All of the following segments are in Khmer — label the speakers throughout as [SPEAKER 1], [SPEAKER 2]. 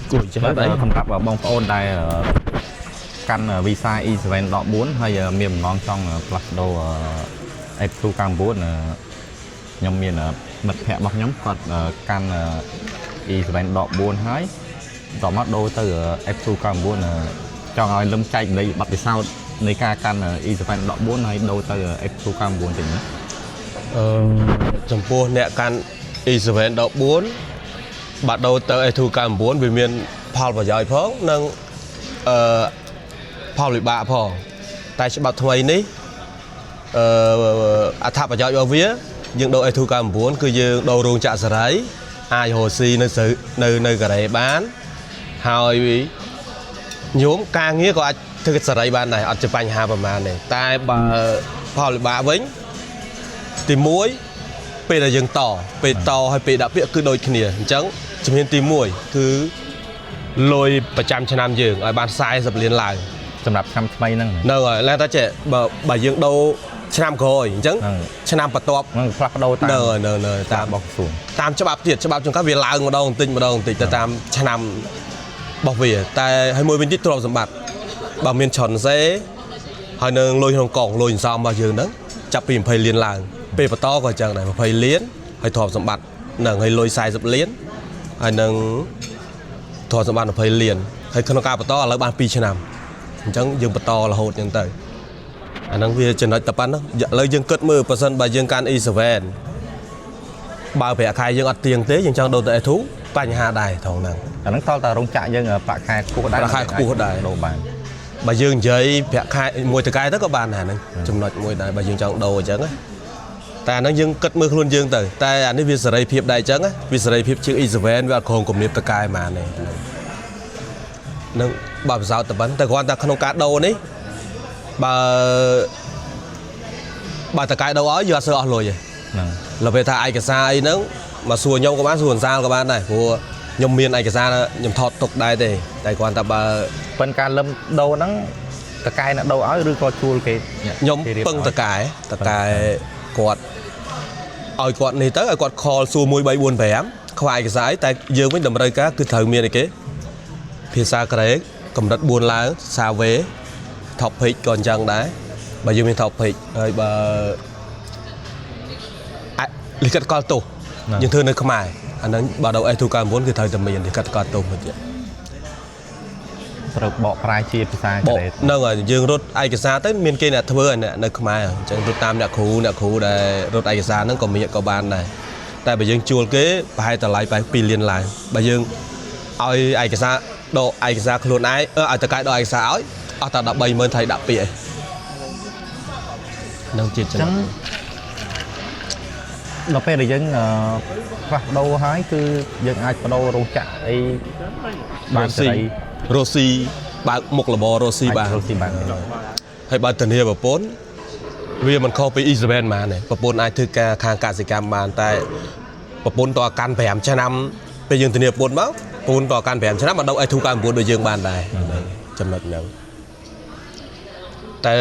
[SPEAKER 1] của chế đấy
[SPEAKER 2] không tập ở bông ôn đây căn visa Israel đọ 4 hay miền nón trong plus đồ F2 cam 4 nhóm miền mật hẹ bọc nhóm còn căn Israel đọ 4 hái đọ mắt đô từ F2 cam 4 cho ngồi lâm chạy lấy bắt đi sau lấy ca căn Israel đọ 4 hay đô từ F2 cam 4 tỉnh
[SPEAKER 1] trong phố nè căn Israel đọ 4 bắt đầu tới F2 cam 4 vì miền Paul và giỏi phóng nâng Paul bị bạ phò tại sẽ bật thuê ní tháp và giỏi vào vía nhưng đội F2 cam 4 cứ như đồ ruộng chạ sở đấy ai hồ si nơi cái đấy bán hỏi nhóm ca nghĩa của anh thực sở đấy bán này ở chụp ảnh hà mà này tai bà Paul bị bạ vĩnh tìm muối bây là dừng tỏ bây tỏ hay bây đã biết cứ đôi kia chẳng chụp hình tìm muối cứ lôi 100 năm dường ở bàn sai dập liền lại
[SPEAKER 2] សម្រាប់ឆ្នាំថ្មីហ្នឹង
[SPEAKER 1] rồi lên ta trẻ bà dương đâuឆ្នាំក្រោយអញ្ចឹងឆ្នាំបន្ទាប់
[SPEAKER 2] ហ្នឹងផ្លាស់ប្ដូរតាម
[SPEAKER 1] តាមបោះសួនតាមច្បាប់ទៀតច្បាប់ចង្កាវាឡើងម្ដងបន្តិចទៅតាមឆ្នាំរបស់វាតែហើយមួយវិញទៀតទ្រព្យសម្បត្តិបើមានឆុនសេហើយនឹងលុយក្នុងកងលុយអន្សំរបស់យើងហ្នឹងចាប់ពី20លានឡើងពេលបន្តក៏អញ្ចឹងដែរ20លានហើយទ្រព្យសម្បត្តិនឹងហើយលុយ40លានហើយនឹងទ្រព្យសម្បត្តិ20លានហើយក្នុងការបន្តឥឡូវបាន2ឆ្នាំអញ្ចឹងយើងបន្តរហូតអញ្ចឹងទៅអាហ្នឹងវាចំណុចតែប៉ុណ្ណឹងឥឡូវយើងគិតមើលបើសិនបើយើងកាន់ E7 បើប្រាក់ខែយើងអត់ទៀងទេយើងចង់ដូរទៅ A2 បញ្ហាដែរត្រង់ហ្នឹង
[SPEAKER 2] អាហ្នឹងតើរោងចក្រយើងប្រាក់ខែខ្ពស់ដែរ
[SPEAKER 1] ប្រាក់ខែខ្ពស់ដែរ
[SPEAKER 2] ដូរបាន
[SPEAKER 1] បើយើងនិយាយប្រាក់ខែមួយតកែទៅក៏បានដែរហ្នឹងចំណុចមួយដែរបើយើងចង់ដូរអញ្ចឹងតែអាហ្នឹងយើងគិតមើលខ្លួនយើងទៅតែអានេះវាសេរីភាពដែរអញ្ចឹងវាសេរីភាពជាង E7 វាអត់ក្រុងគំនាបតកែហ្មងនេះនឹងបើប្រសើរតែប៉ុណ្្នឹងតែគ្រាន់តែក្នុងការដូរនេះបើតកែដូរឲ្យយើងអត់សើអស់លុយទេ
[SPEAKER 2] ហ្នឹង
[SPEAKER 1] លើពេលថាឯកសារអីហ្នឹងមកសួរខ្ញុំក៏បានសួរអន្សាលក៏បានដែរព្រោះខ្ញុំមានឯកសារខ្ញុំថតទុកដែរទេតែគ្រាន់តែបើ
[SPEAKER 2] ប៉ុន្តែការលឹមដូរហ្នឹងតកែអ្នកដូរឲ្យឬក៏ជួលគេ
[SPEAKER 1] ខ្ញុំពឹងតកែគាត់ឲ្យគាត់នេះទៅឲ្យគាត់ call សួរ1 3 4 5ខ្វះឯកសារតែយើងវិញតម្រូវការគឺត្រូវមានអីគេភាសាក្រេកកម្រិត4ឡើងសាវេ top page ក៏អញ្ចឹងដែរបើយើងមាន top page ហើយបើលិខិតកលទោសយើងធ្វើនៅខ្មែរអាហ្នឹងបើដល់ S2 9គឺត្រូវតែមានលិខិតកលទោសមួយទៀត
[SPEAKER 2] ត្រូវបកប្រែជាភាសាក្រេត
[SPEAKER 1] ហ្នឹងហើយយើងរត់ឯកសារទៅមានគេអ្នកធ្វើនៅខ្មែរអញ្ចឹងរត់តាមអ្នកគ្រូដែលរត់ឯកសារហ្នឹងក៏មានក៏បានដែរតែបើយើងជួលគេប្រហែលតម្លៃប្រហែល2លានឡើងបើយើងឲ្យឯកសារដកឯកសារខ្លួនឯងឲ្យតកែដកឯកសារឲ្យអស់តែ 130,000 ថៃដាក់ពាក្យឯងនឹងជាចឹង
[SPEAKER 2] ដល់ពេលដែលយើងផ្លាស់ប្ដូរហើយគឺយើងអាចបដូររោងចក្រអី
[SPEAKER 1] បានសេរីរ៉ូស៊ីបើកមុខរបររ៉ូស៊ីបានហើយបើធានាប្រពន្ធវាមិនខុសពី E7 ហ្មងទេប្រពន្ធអាចធ្វើការខាងកសិកម្មបានតែប្រពន្ធតកាន់5ឆ្នាំពេលយើងធានាប្រពន្ធមកប្រពន្ធតកាន់5ឆ្នាំមកដល់ S2 9ដូចយើងបានដែរចំណុចហ្នឹងតែ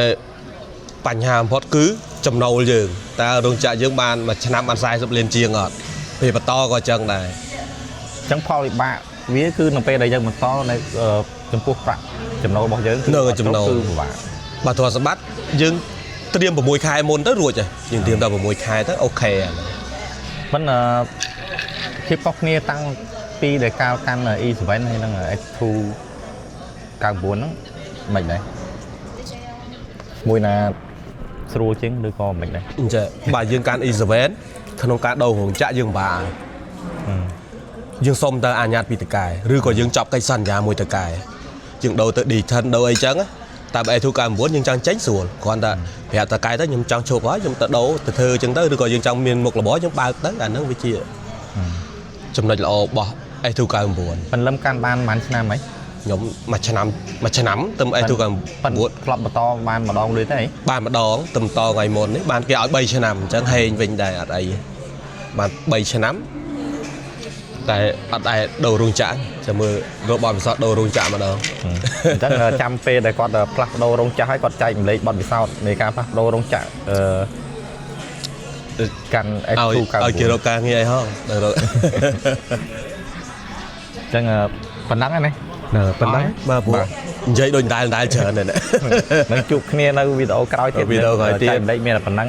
[SPEAKER 1] បញ្ហាបំផុតគឺចំណូលយើងតើរោងចក្រយើងបានមួយឆ្នាំបាន40លានជាងអត់ពេលបន្តក៏អញ្ចឹងដែរ
[SPEAKER 2] អញ្ចឹងផលវិបាកវាគឺនៅពេលដែលយើងបន្តនៅចំពោះប្រាក់ចំណូលរបស់យើង
[SPEAKER 1] គឺចំណូលគឺពិបាកបើទ្រព្យសម្បត្តិយើងត្រៀម6ខែមុនទៅរួចហើយយើងត្រៀមដល់6ខែទៅអូខេ
[SPEAKER 2] មិនភាពខុសគ្នាតាំងពីដែលកាលកាន់ E7 ហើយនឹង S2 99ហ្នឹងមិនដែរមួយណាស្រួលជាងឬក៏មិនដែរ
[SPEAKER 1] អញ្ចឹងបើយើងកាន់ E7 ក្នុងការដូររោងចក្រយើងបាក់យើងសុំទៅអាជ្ញាពីតកែឬក៏យើងចាប់កិច្ចសន្យាមួយតកែយើងដូរទៅ Digital ដូរអីចឹងតែ S2 99យើងចង់ចេញស្រួលគ្រាន់តែប្រាប់តកែទៅខ្ញុំចង់ជោគហើយខ្ញុំទៅដូរទៅធ្វើចឹងទៅឬក៏យើងចង់មានមុខរបរយើងបើកទៅអាហ្នឹងវាជាចំណុចល្អរបស់ S2 99
[SPEAKER 2] ប៉ុន្តែកាន់បានប៉ុន្មានឆ្នាំហី
[SPEAKER 1] ខ្ញុំមួយឆ្នាំទៅ S2
[SPEAKER 2] 9ក្លប់បន្តបានម្ដងដូចទេ
[SPEAKER 1] បានម្ដងទៅបន្តថ្ងៃមុននេះបានគេឲ្យ3ឆ្នាំអញ្ចឹងហេងវិញដែរអត់អីបាន3ឆ្នាំតែអត់ដែរដូររោងចក្រចាំមើលរបបពិសោធន៍ដូររោងចក្រម្ដង
[SPEAKER 2] អញ្ចឹងចាំពេលដែលគាត់ផ្លាស់ប្ដូររោងចក្រហើយគាត់ចែកម្លែកបទពិសោធន៍នៃការផ្លាស់ប្ដូររោងចក្រកាន់
[SPEAKER 1] S2 ឲ្យគេរកការងារអីហ៎
[SPEAKER 2] អញ្ចឹង ប៉ុណ្ណឹងហ្នឹង
[SPEAKER 1] ប៉ុណ្ណឹងបាទព្រោះនិយាយដូចតែច្រើនហ្នឹង
[SPEAKER 2] នឹងជួបគ្នានៅវីដេអូក្រោយទៀត
[SPEAKER 1] វីដេអូក្រោយទៀត
[SPEAKER 2] ចែកម្លេចមានតែប៉ុណ្ណឹង